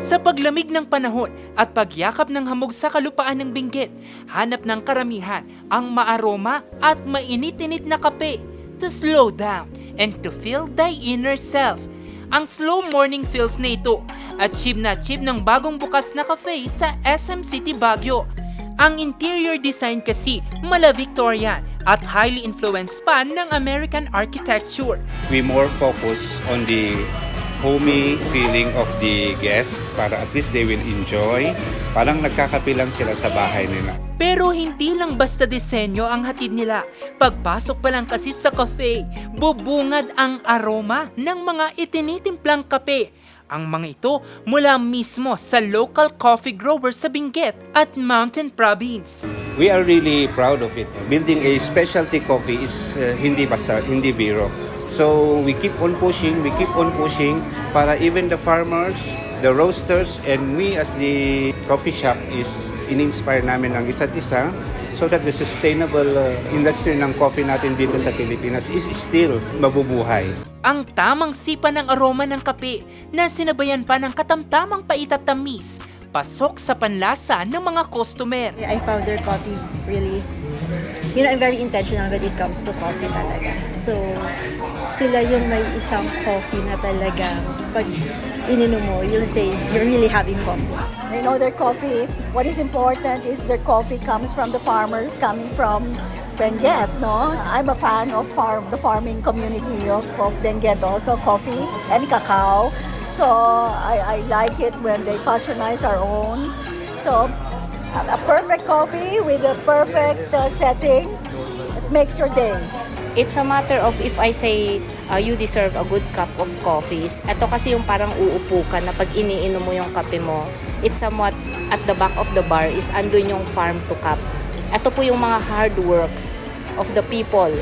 Sa paglamig ng panahon at pagyakap ng hamog sa kalupaan ng Benguet, hanap ng karamihan ang maaroma at mainit-init na kape to slow down and to feel thy inner self. Ang slow morning feels na ito, achieve ng bagong bukas na cafe sa SM City Baguio. Ang interior design kasi mala Victorian at highly influenced pa ng American architecture. We more focus on the homey feeling of the guests para at least they will enjoy. Parang nagkakape lang sila sa bahay nila. Pero hindi lang basta disenyo ang hatid nila. Pagpasok pa lang kasi sa cafe, bubungad ang aroma ng mga itinitimplang kape. Ang mga ito mula mismo sa local coffee growers sa Benguet at Mountain Province. We are really proud of it. Building a specialty coffee is hindi biro. So we keep on pushing para even the farmers, the roasters, and we as the coffee shop is in-inspire namin ang isa't isa so that the sustainable industry ng coffee natin dito sa Pilipinas is still mabubuhay. Ang tamang sipa ng aroma ng kape na sinabayan pa ng katamtamang pait at tamis, pasok sa panlasa ng mga customer. I found their coffee really, I'm very intentional when it comes to coffee talaga. So, sila yung may isang coffee na talaga pag ininom mo, you'll say, you're really having coffee. Their coffee, what is important is their coffee comes from the farmers coming from Benguet, no? I'm a fan of the farming community of Benguet also, coffee and cacao. So I like it when they patronize our own. So a perfect coffee with a perfect setting, it makes your day. It's a matter of if I say you deserve a good cup of coffees. Ito kasi yung parang uupo ka na pag iniinom mo yung kape mo, it's somewhat at the back of the bar is andun yung farm to cup. Ito po yung mga hard works of the people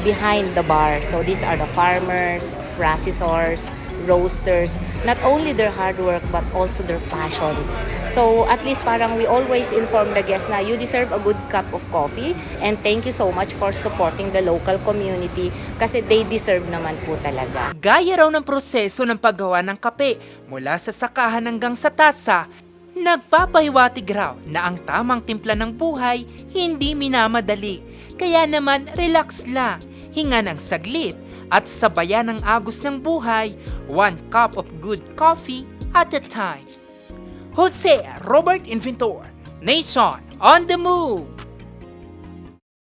behind the bar. So these are the farmers, processors, roasters, not only their hard work but also their passions. So at least parang we always inform the guests na you deserve a good cup of coffee and thank you so much for supporting the local community kasi they deserve naman po talaga. Gaya raw ng proseso ng paggawa ng kape mula sa sakahan hanggang sa tasa, nagpapahiwatig raw na ang tamang timpla ng buhay hindi minamadali. Kaya naman relax lang, hinga ng saglit at sabayan ng agos ng buhay, one cup of good coffee at a time. Jose Robert Inventor, Nation on the Move!